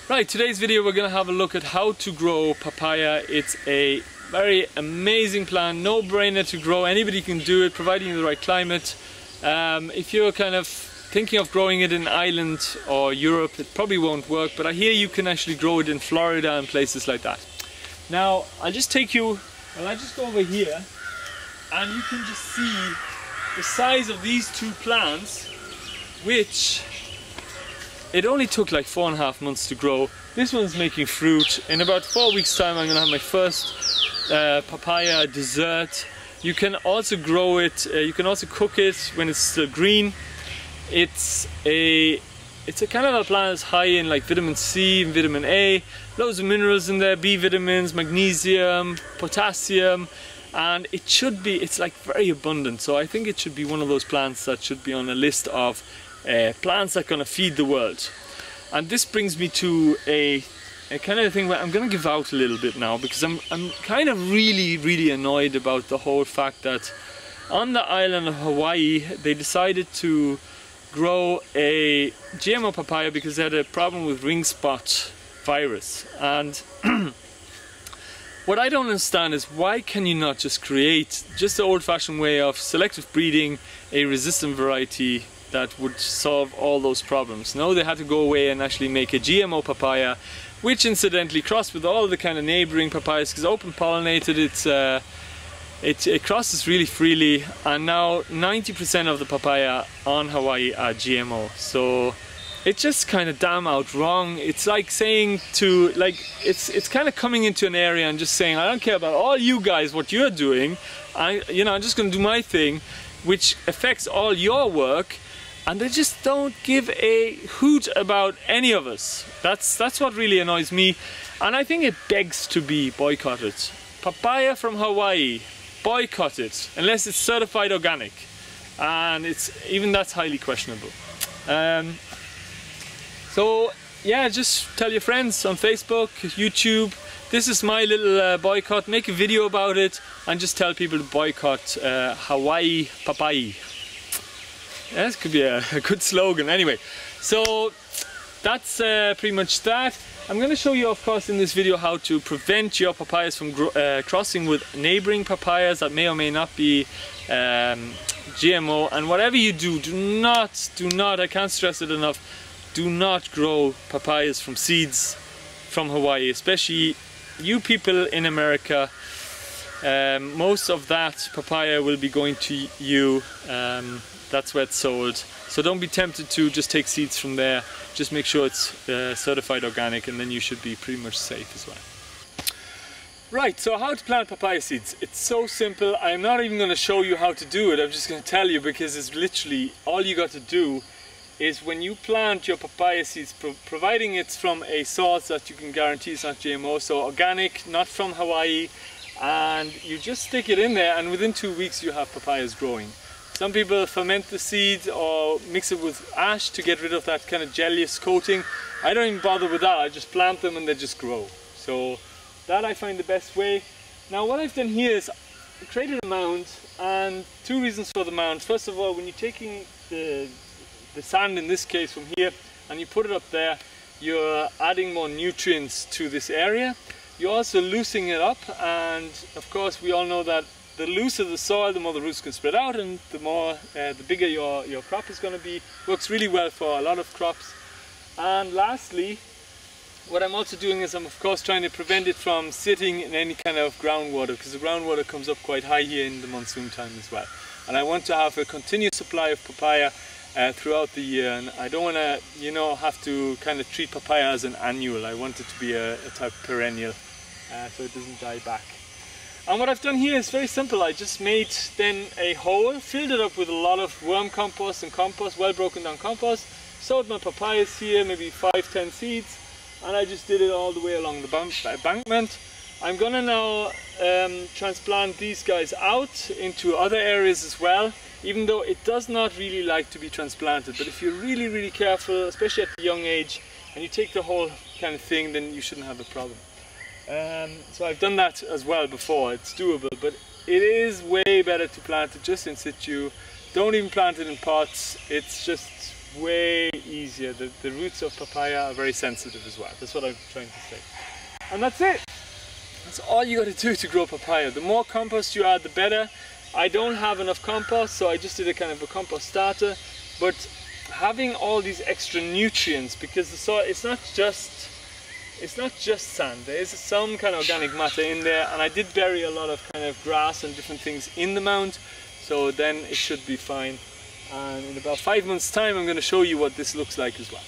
Right, today's video we're going to have a look at how to grow papaya. It's a very amazing plant, no-brainer to grow. Anybody can do it, providing the right climate. If you're kind of thinking of growing it in Ireland or Europe, it probably won't work, but I hear you can actually grow it in Florida and places like that. Now, I'll just go over here and you can just see the size of these two plants, which it only took like 4.5 months to grow. This one's making fruit. In about 4 weeks time I'm gonna have my first papaya dessert. You can also grow it, you can also cook it when it's still green. It's a kind of a plant that's high in like vitamin C and vitamin A, loads of minerals in there, B vitamins, magnesium, potassium, and it's like very abundant. So I think it should be one of those plants that should be on a list of plants that are going to feed the world. And this brings me to a kind of thing where I'm going to give out a little bit now, because I'm kind of really annoyed about the whole fact that on the island of Hawaii they decided to grow a GMO papaya because they had a problem with ring spot virus. And what I don't understand is, why can you not just create just the old-fashioned way of selective breeding a resistant variety that would solve all those problems? No, they had to go away and actually make a GMO papaya, which incidentally crossed with all the kind of neighboring papayas, because open pollinated, it crosses really freely, and now 90% of the papaya on Hawaii are GMO. So it's just kind of damn out wrong. It's like saying to, like, it's kind of coming into an area and just saying, I don't care about all you guys, what you're doing. I'm just going to do my thing, which affects all your work. And they just don't give a hoot about any of us. That's what really annoys me, and I think it begs to be boycotted. Papaya from Hawaii, boycott it, unless it's certified organic, and that's highly questionable. So yeah, just tell your friends on Facebook, YouTube. This is my little boycott. Make a video about it and just tell people to boycott Hawaii papaya. Yeah, this could be a good slogan. Anyway, so that's pretty much that. I'm going to show you, of course, in this video how to prevent your papayas from crossing with neighboring papayas that may or may not be GMO. And whatever you do, do not, I can't stress it enough, do not grow papayas from seeds from Hawaii, especially you people in America. Most of that papaya will be going to you. That's where it's sold. So don't be tempted to just take seeds from there. Just make sure it's certified organic, and then you should be pretty much safe as well. Right, so how to plant papaya seeds. It's so simple. I'm not even going to show you how to do it. I'm just going to tell you, because it's literally all you got to do is, when you plant your papaya seeds, providing it's from a source that you can guarantee it's not GMO, so organic, not from Hawaii, and you just stick it in there, and within 2 weeks you have papayas growing. Some people ferment the seeds or mix it with ash to get rid of that kind of jellious coating. I don't even bother with that. I just plant them and they just grow. So that I find the best way. Now what I've done here is I created a mound, and two reasons for the mound. First of all, when you're taking the sand, in this case from here, and you put it up there, you're adding more nutrients to this area. You're also loosening it up, and of course we all know that the looser the soil, the more the roots can spread out, and the bigger your crop is going to be. Works really well for a lot of crops. And lastly, what I'm also doing is I'm of course trying to prevent it from sitting in any kind of groundwater, because the groundwater comes up quite high here in the monsoon time as well. And I want to have a continuous supply of papaya throughout the year, and I don't want to, have to kind of treat papaya as an annual. I want it to be a type of perennial, so it doesn't die back. And what I've done here is very simple. I just made then a hole, filled it up with a lot of worm compost and compost, well broken down compost, sowed my papayas here, maybe 5-10 seeds, and I just did it all the way along the embankment. I'm gonna now transplant these guys out into other areas as well, even though it does not really like to be transplanted. But if you're really careful, especially at a young age, and you take the whole kind of thing, then you shouldn't have a problem. So I've done that as well before. It's doable, but it is way better to plant it just in situ. Don't even plant it in pots. It's just way easier. The roots of papaya are very sensitive as well. That's what I'm trying to say. And that's it. That's all you got to do to grow papaya. The more compost you add, the better. I don't have enough compost, so I just did a kind of a compost starter. But having all these extra nutrients, because the soil, it's not just sand. There is some kind of organic matter in there, and I did bury a lot of kind of grass and different things in the mound, so then it should be fine. And in about 5 months time I'm going to show you what this looks like as well.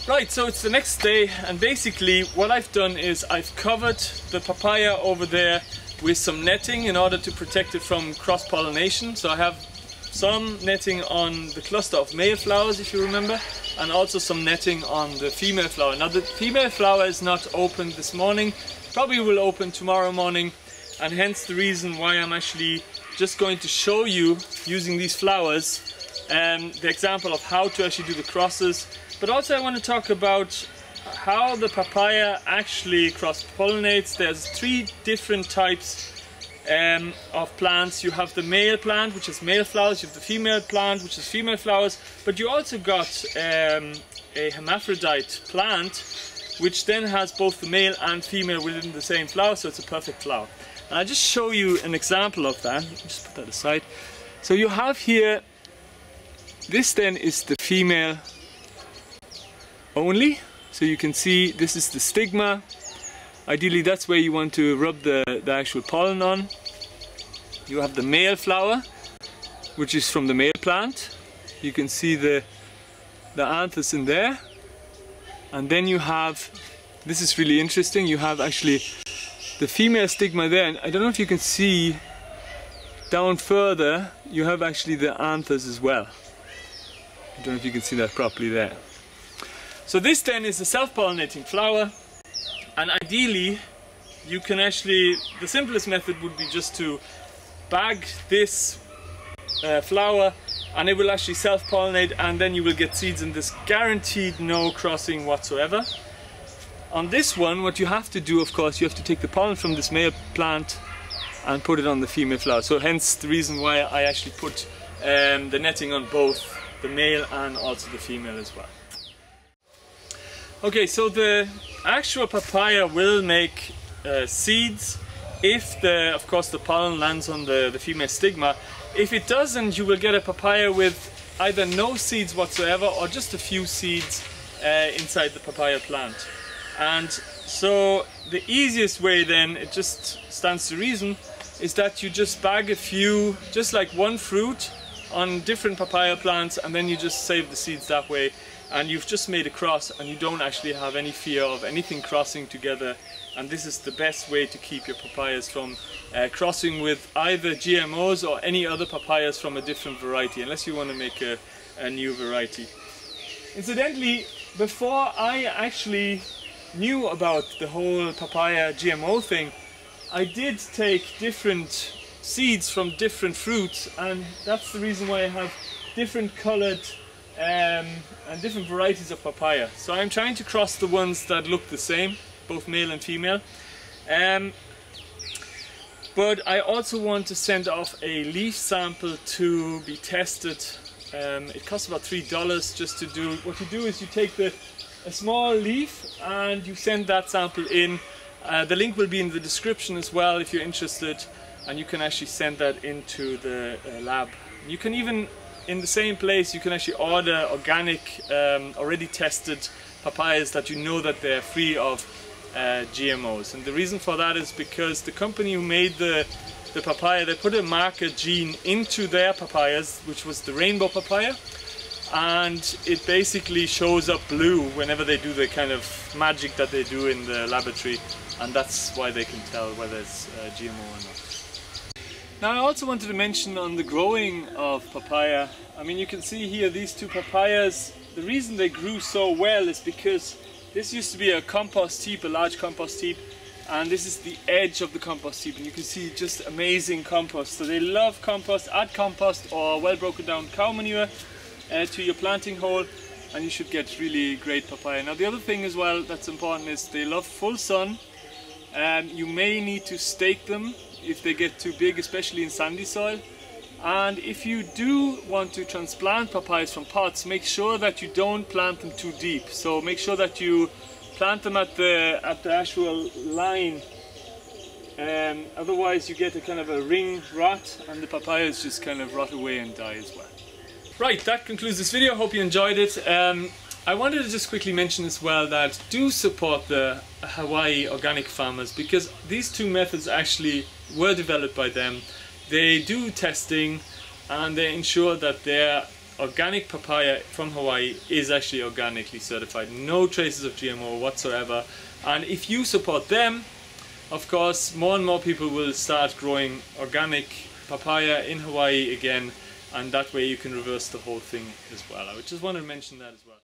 Right, so it's the next day, and basically what I've done is I've covered the papaya over there with some netting in order to protect it from cross-pollination. So I have some netting on the cluster of male flowers, if you remember, and also some netting on the female flower. Now the female flower is not opened this morning, probably will open tomorrow morning, and hence the reason why I'm actually just going to show you, using these flowers, the example of how to actually do the crosses. But also I want to talk about how the papaya actually cross-pollinates. There's 3 different types of plants. You have the male plant, which is male flowers. You have the female plant, which is female flowers. But you also got a hermaphrodite plant, which then has both the male and female within the same flower, so it's a perfect flower. And I'll just show you an example of that. Just put that aside. So you have here, this then is the female only. So you can see this is the stigma. Ideally that's where you want to rub the actual pollen on. You have the male flower, which is from the male plant. You can see the anthers in there. And then you have, this is really interesting, you have actually the female stigma there. And I don't know if you can see down further, you have actually the anthers as well. I don't know if you can see that properly there. So this then is a self-pollinating flower, and ideally you can actually, the simplest method would be just to bag this flower, and it will actually self-pollinate, and then you will get seeds, and this guaranteed no crossing whatsoever. On this one, what you have to do, of course, you have to take the pollen from this male plant and put it on the female flower. So hence the reason why I actually put the netting on both the male and also the female as well. Okay, so the actual papaya will make seeds if of course the pollen lands on the female stigma. If it doesn't, you will get a papaya with either no seeds whatsoever or just a few seeds inside the papaya plant. And so the easiest way then, it just stands to reason, is that you just bag a few, just like one fruit on different papaya plants, and then you just save the seeds that way. And you've just made a cross, and you don't actually have any fear of anything crossing together. And this is the best way to keep your papayas from crossing with either GMOs or any other papayas from a different variety, unless you want to make a new variety. Incidentally, before I actually knew about the whole papaya GMO thing, I did take different seeds from different fruits, and that's the reason why I have different colored and different varieties of papaya. So I'm trying to cross the ones that look the same, both male and female. But I also want to send off a leaf sample to be tested. It costs about $3 just to do. What you do is you take a small leaf and you send that sample in. The link will be in the description as well if you're interested, and you can actually send that into the lab. You can even, in the same place, you can actually order organic, already tested papayas that you know that they're free of GMOs. And the reason for that is because the company who made the papaya, they put a marker gene into their papayas, which was the rainbow papaya, and it basically shows up blue whenever they do the kind of magic that they do in the laboratory, and that's why they can tell whether it's GMO or not. Now I also wanted to mention on the growing of papaya, I mean you can see here these two papayas, the reason they grew so well is because this used to be a compost heap, a large compost heap, and this is the edge of the compost heap, and you can see just amazing compost. So they love compost. Add compost or well broken down cow manure to your planting hole, and you should get really great papaya. Now the other thing as well that's important is they love full sun, and you may need to stake them if they get too big, especially in sandy soil. And if you do want to transplant papayas from pots, make sure that you don't plant them too deep. So make sure that you plant them at the actual line. Otherwise you get a kind of a ring rot and the papayas just kind of rot away and die as well. Right, that concludes this video. Hope you enjoyed it. I wanted to just quickly mention as well that do support the Hawaii organic farmers, because these two methods actually were developed by them. They do testing and they ensure that their organic papaya from Hawaii is actually organically certified. No traces of GMO whatsoever. And if you support them, of course, more and more people will start growing organic papaya in Hawaii again, and that way you can reverse the whole thing as well. I just wanted to mention that as well.